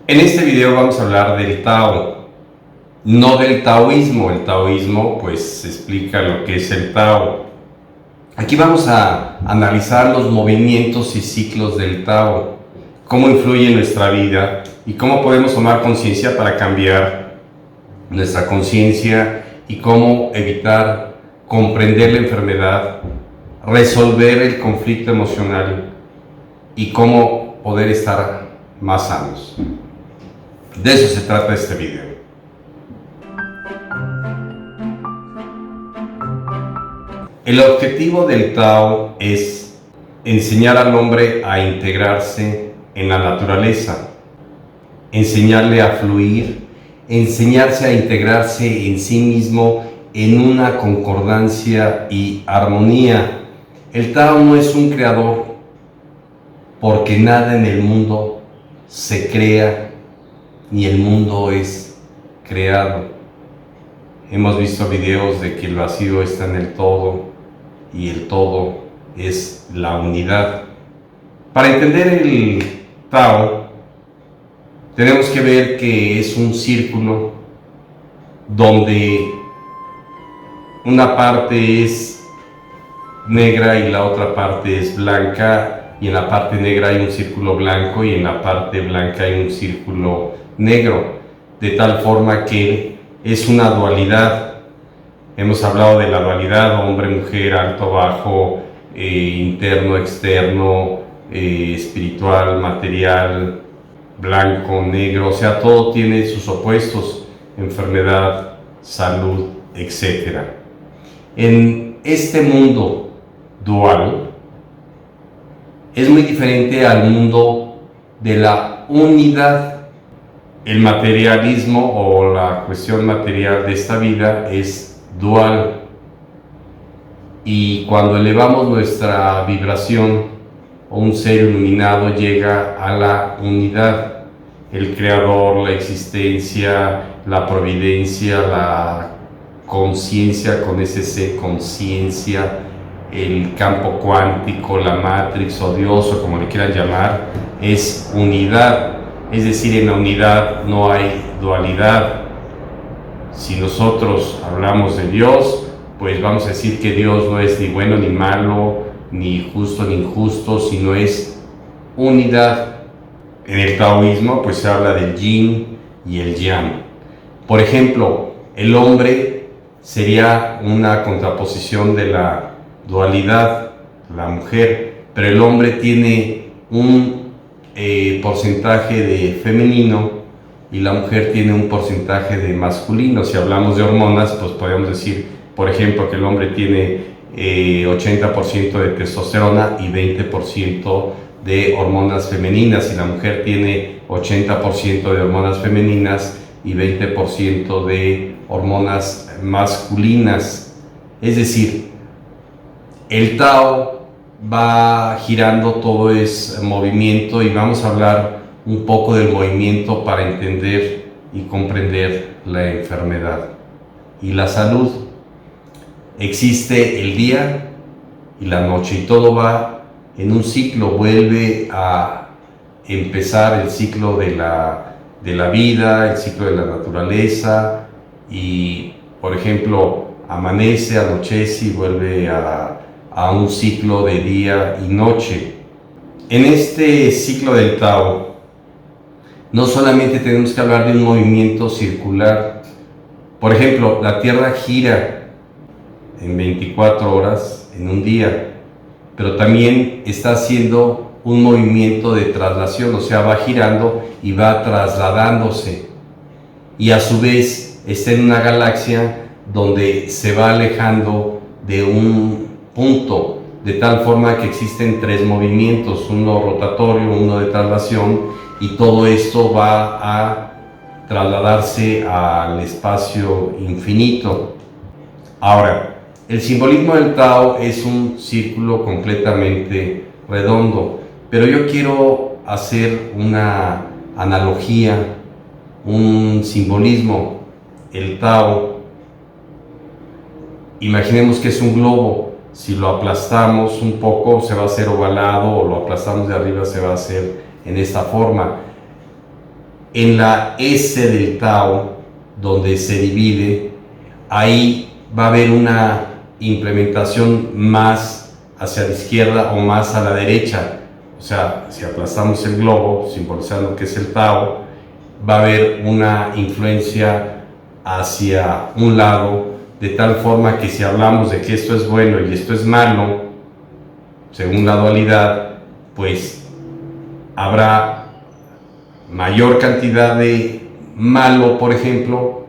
En este video vamos a hablar del Tao, no del taoísmo. El taoísmo pues explica lo que es el Tao. Aquí vamos a analizar los movimientos y ciclos del Tao, cómo influye en nuestra vida y cómo podemos tomar conciencia para cambiar nuestra conciencia y cómo evitar comprender la enfermedad, resolver el conflicto emocional y cómo poder estar más sanos. De eso se trata este video. El objetivo del Tao es enseñar al hombre a integrarse en la naturaleza, enseñarle a fluir, enseñarse a integrarse en sí mismo en una concordancia y armonía. El Tao no es un creador, porque nada en el mundo se crea ni el mundo es creado. Hemos visto videos de que el vacío está en el todo y el todo es la unidad. Para entender el Tao, tenemos que ver que es un círculo donde una parte es negra y la otra parte es blanca, y en la parte negra hay un círculo blanco y en la parte blanca hay un círculo negro, de tal forma que es una dualidad. Hemos hablado de la dualidad hombre-mujer, alto-bajo, interno, externo, espiritual, material, blanco, negro, o sea, todo tiene sus opuestos: enfermedad, salud, etc. En este mundo dual es muy diferente al mundo de la unidad. El materialismo o la cuestión material de esta vida es dual, y cuando elevamos nuestra vibración, un ser iluminado llega a la unidad. El creador, la existencia, la providencia, la conciencia con ese C, conciencia, el campo cuántico, la matrix o Dios o como le quieran llamar, es unidad. Es decir, en la unidad no hay dualidad. Si nosotros hablamos de Dios, pues vamos a decir que Dios no es ni bueno ni malo, ni justo ni injusto, sino es unidad. En el taoísmo pues se habla del yin y el yang. Por ejemplo, el hombre sería una contraposición de la dualidad, la mujer, pero el hombre tiene un porcentaje de femenino y la mujer tiene un porcentaje de masculino. Si hablamos de hormonas, pues podemos decir, por ejemplo, que el hombre tiene 80% de testosterona y 20% de hormonas femeninas, y la mujer tiene 80% de hormonas femeninas y 20% de hormonas masculinas. Es decir, el Tao va girando, todo es movimiento, y vamos a hablar un poco del movimiento para entender y comprender la enfermedad y la salud. Existe el día y la noche y todo va en un ciclo. Vuelve a empezar el ciclo de la vida, el ciclo de la naturaleza, y por ejemplo amanece, anochece y vuelve a un ciclo de día y noche. En este ciclo del Tao no solamente tenemos que hablar de un movimiento circular. Por ejemplo, la Tierra gira en 24 horas en un día, pero también está haciendo un movimiento de traslación, o sea, va girando y va trasladándose, y a su vez está en una galaxia donde se va alejando de un punto, de tal forma que existen tres movimientos: uno rotatorio, uno de traslación, y todo esto va a trasladarse al espacio infinito. Ahora, el simbolismo del Tao es un círculo completamente redondo, pero yo quiero hacer una analogía, un simbolismo. El Tao, imaginemos que es un globo. Si lo aplastamos un poco se va a hacer ovalado, o lo aplastamos de arriba se va a hacer en esta forma. En la S del Tao, donde se divide, ahí va a haber una implementación más hacia la izquierda o más a la derecha. O sea, si aplastamos el globo, simbolizando que es el Tao, va a haber una influencia hacia un lado, de tal forma que si hablamos de que esto es bueno y esto es malo, según la dualidad, pues habrá mayor cantidad de malo, por ejemplo,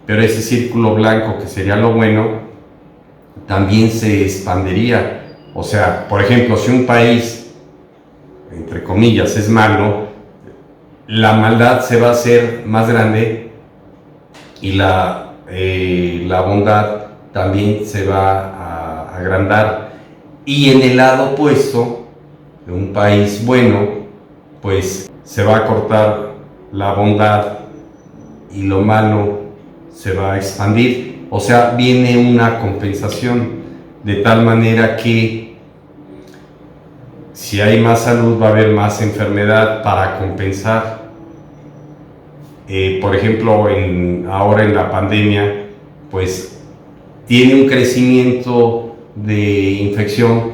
pero ese círculo blanco, que sería lo bueno, también se expandería. O sea, por ejemplo, si un país, entre comillas, es malo, la maldad se va a hacer más grande y la bondad también se va a agrandar. Y en el lado opuesto, de un país bueno, pues se va a cortar la bondad y lo malo se va a expandir. O sea, viene una compensación, de tal manera que si hay más salud va a haber más enfermedad para compensar. Por ejemplo, ahora en la pandemia, pues tiene un crecimiento de infección,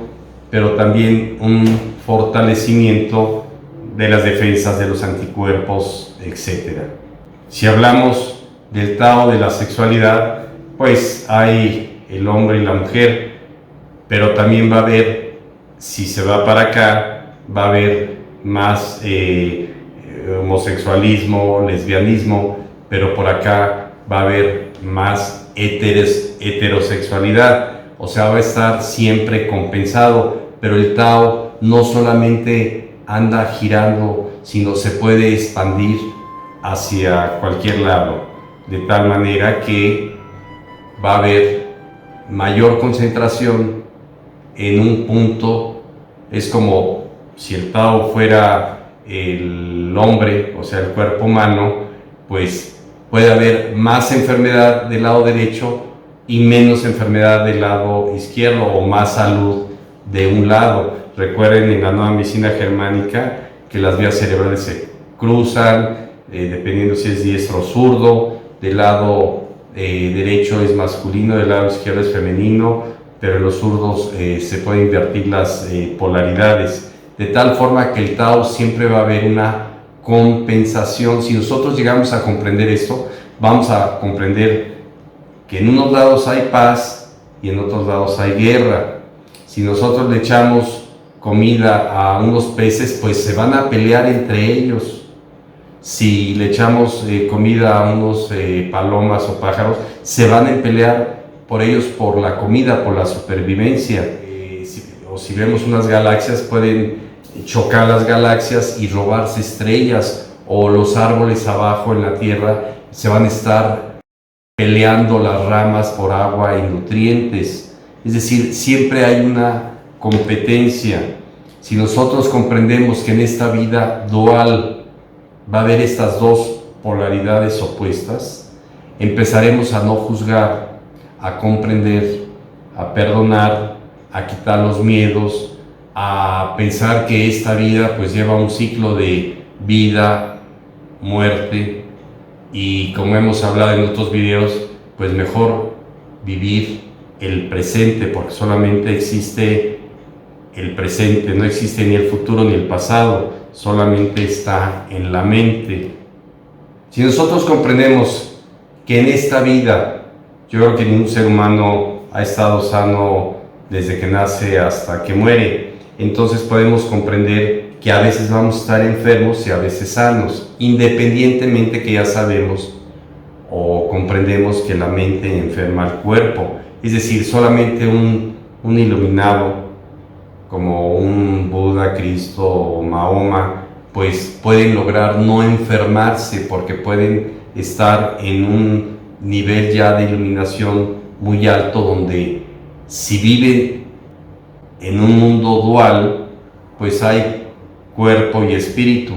pero también un fortalecimiento de las defensas, de los anticuerpos, etc. Si hablamos del Tao de la sexualidad, pues hay el hombre y la mujer, pero también va a haber, si se va para acá, va a haber más homosexualismo, lesbianismo, pero por acá va a haber más heterosexualidad. O sea, va a estar siempre compensado, pero el Tao no solamente anda girando, sino se puede expandir hacia cualquier lado, de tal manera que va a haber mayor concentración en un punto. Es como si el Tao fuera el hombre, o sea, el cuerpo humano, pues puede haber más enfermedad del lado derecho y menos enfermedad del lado izquierdo, o más salud de un lado. Recuerden en la nueva medicina germánica que las vías cerebrales se cruzan, dependiendo si es diestro o zurdo. Del lado derecho es masculino, del lado izquierdo es femenino, pero en los zurdos se pueden invertir las polaridades, de tal forma que el Tao siempre va a haber una compensación. Si nosotros llegamos a comprender esto, vamos a comprender que en unos lados hay paz y en otros lados hay guerra. Si nosotros le echamos comida a unos peces, pues se van a pelear entre ellos. Si le echamos comida a unos palomas o pájaros, se van a pelear por ellos, por la comida, por la supervivencia. O si vemos unas galaxias, pueden chocar las galaxias y robarse estrellas, o los árboles abajo en la tierra se van a estar peleando las ramas por agua y nutrientes. Es decir, siempre hay una competencia. Si nosotros comprendemos que en esta vida dual va a haber estas dos polaridades opuestas, empezaremos a no juzgar, a comprender, a perdonar, a quitar los miedos, a pensar que esta vida pues lleva un ciclo de vida, muerte, y como hemos hablado en otros videos, pues mejor vivir el presente, porque solamente existe el presente, no existe ni el futuro ni el pasado, solamente está en la mente. Si nosotros comprendemos que en esta vida, yo creo que ningún ser humano ha estado sano desde que nace hasta que muere, entonces podemos comprender que a veces vamos a estar enfermos y a veces sanos, independientemente que ya sabemos o comprendemos que la mente enferma al cuerpo. Es decir, solamente un iluminado como un Buda, Cristo o Mahoma, pues pueden lograr no enfermarse, porque pueden estar en un nivel ya de iluminación muy alto, donde si viven en un mundo dual, pues hay cuerpo y espíritu,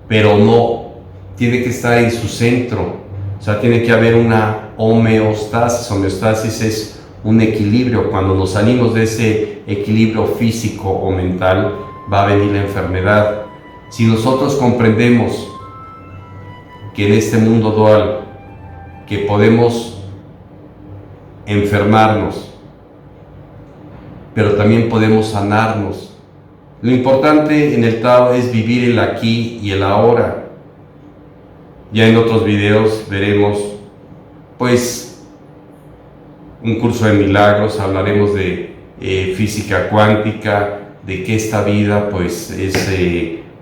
pero no tiene que estar en su centro. O sea, tiene que haber una homeostasis. Homeostasis es un equilibrio. Cuando nos salimos de ese equilibrio físico o mental, va a venir la enfermedad. Si nosotros comprendemos que en este mundo dual, que podemos enfermarnos, pero también podemos sanarnos. Lo importante en el Tao es vivir el aquí y el ahora. Ya en otros videos veremos, pues, un curso de milagros, hablaremos de física cuántica, de que esta vida, pues, es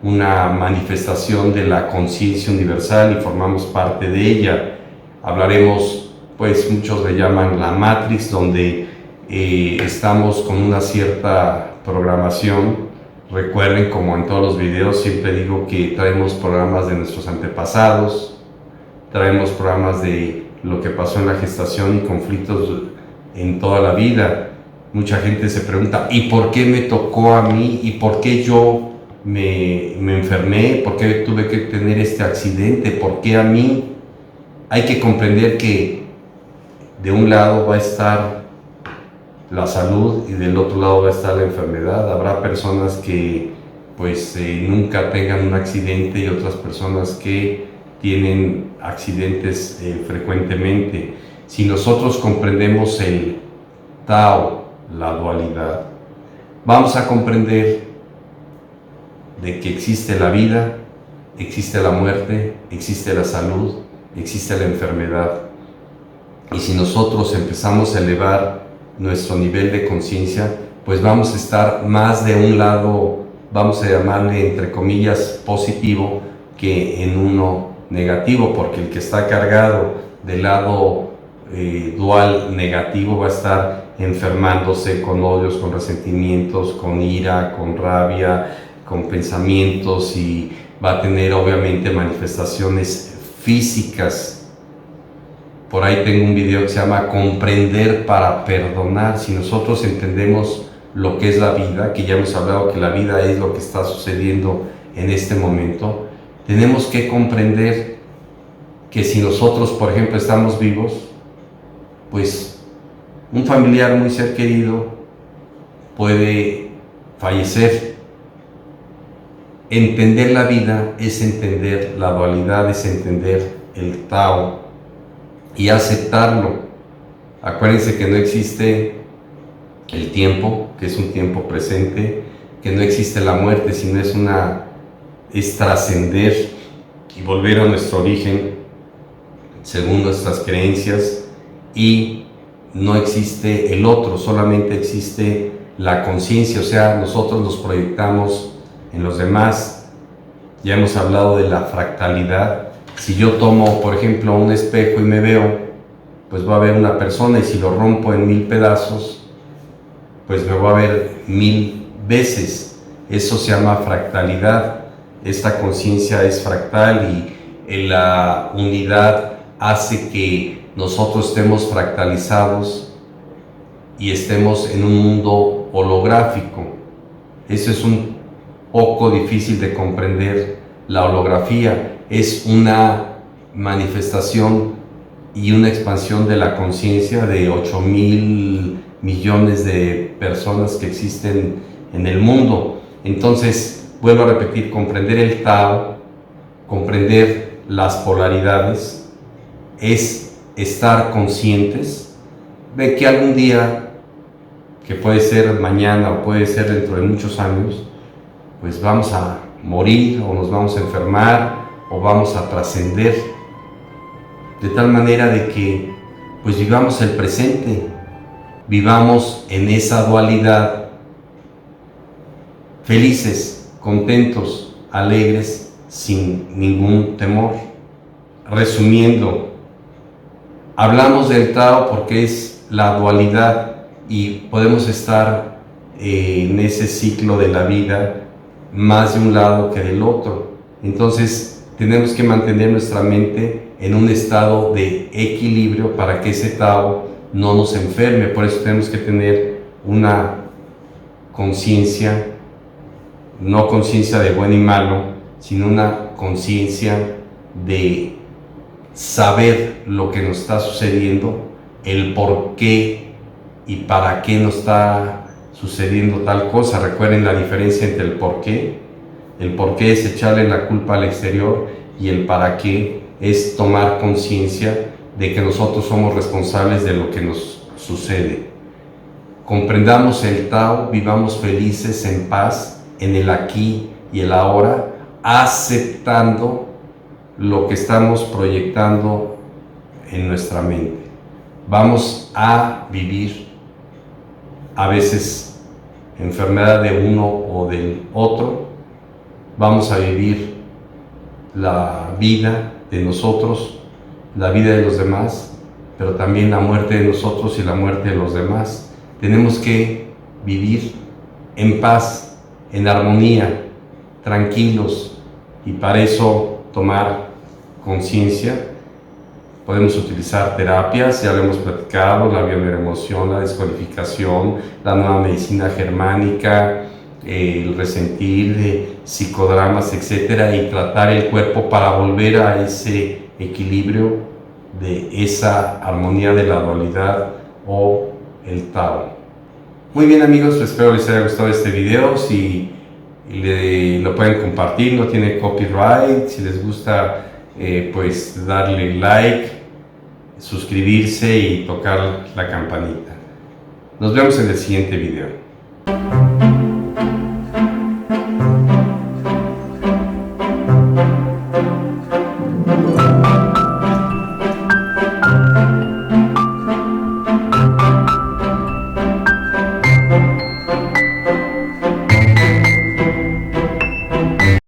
una manifestación de la conciencia universal y formamos parte de ella. Hablaremos, pues, muchos le llaman la Matrix, donde estamos con una cierta programación. Recuerden, como en todos los videos, siempre digo que traemos programas de nuestros antepasados, traemos programas de lo que pasó en la gestación y conflictos en toda la vida. Mucha gente se pregunta, ¿y por qué me tocó a mí? ¿Y por qué yo me enfermé? ¿Por qué tuve que tener este accidente? ¿Por qué a mí? Hay que comprender que de un lado va a estar la salud y del otro lado va a estar la enfermedad. Habrá personas que pues nunca tengan un accidente y otras personas que tienen accidentes frecuentemente. Si nosotros comprendemos el Tao, la dualidad, vamos a comprender de que existe la vida, existe la muerte, existe la salud, existe la enfermedad. Y si nosotros empezamos a elevar nuestro nivel de conciencia, pues vamos a estar más de un lado, vamos a llamarle entre comillas positivo, que en uno negativo, porque el que está cargado del lado dual negativo va a estar enfermándose con odios, con resentimientos, con ira, con rabia, con pensamientos, y va a tener obviamente manifestaciones físicas. Por ahí tengo un video que se llama Comprender para perdonar. Si nosotros entendemos lo que es la vida, que ya hemos hablado que la vida es lo que está sucediendo en este momento, tenemos que comprender que si nosotros, por ejemplo, estamos vivos, pues un familiar muy ser querido puede fallecer. Entender la vida es entender la dualidad, es entender el Tao y aceptarlo. Acuérdense que no existe el tiempo, que es un tiempo presente, que no existe la muerte, sino es trascender y volver a nuestro origen según nuestras creencias, y no existe el otro, solamente existe la conciencia, o sea, nosotros nos proyectamos en los demás. Ya hemos hablado de la fractalidad. Si yo tomo, por ejemplo, un espejo y me veo, pues va a haber una persona, y si lo rompo en 1000 pedazos, pues me va a ver 1000 veces. Eso se llama fractalidad. Esta conciencia es fractal, y la unidad hace que nosotros estemos fractalizados y estemos en un mundo holográfico. Eso es un poco difícil de comprender. La holografía es una manifestación y una expansión de la conciencia de 8,000 millones de personas que existen en el mundo. Entonces, vuelvo a repetir, comprender el Tao, comprender las polaridades, es estar conscientes de que algún día, que puede ser mañana o puede ser dentro de muchos años, pues vamos a morir, o nos vamos a enfermar, o vamos a trascender, de tal manera de que pues vivamos el presente, vivamos en esa dualidad, felices, contentos, alegres, sin ningún temor. Resumiendo, hablamos del Tao porque es la dualidad, y podemos estar en ese ciclo de la vida más de un lado que del otro. Entonces tenemos que mantener nuestra mente en un estado de equilibrio para que ese Tao no nos enferme. Por eso tenemos que tener una conciencia, no conciencia de bueno y malo, sino una conciencia de saber lo que nos está sucediendo, el por qué y para qué nos está sucediendo tal cosa. Recuerden la diferencia entre el por qué. El por qué es echarle la culpa al exterior, y el para qué es tomar conciencia de que nosotros somos responsables de lo que nos sucede. Comprendamos el Tao, vivamos felices, en paz, en el aquí y el ahora, aceptando lo que estamos proyectando en nuestra mente. Vamos a vivir a veces enfermedad de uno o del otro, vamos a vivir la vida de nosotros, la vida de los demás, pero también la muerte de nosotros y la muerte de los demás. Tenemos que vivir en paz, en armonía, tranquilos, y para eso tomar conciencia. Podemos utilizar terapias, ya lo hemos platicado, la bioneuroemoción, la descodificación, la nueva medicina germánica, el resentir, psicodramas, etcétera, y tratar el cuerpo para volver a ese equilibrio de esa armonía de la dualidad o el Tao. Muy bien, amigos, pues espero les haya gustado este video. Si lo pueden compartir, no tiene copyright. Si les gusta, pues darle like, suscribirse y tocar la campanita. Nos vemos en el siguiente video.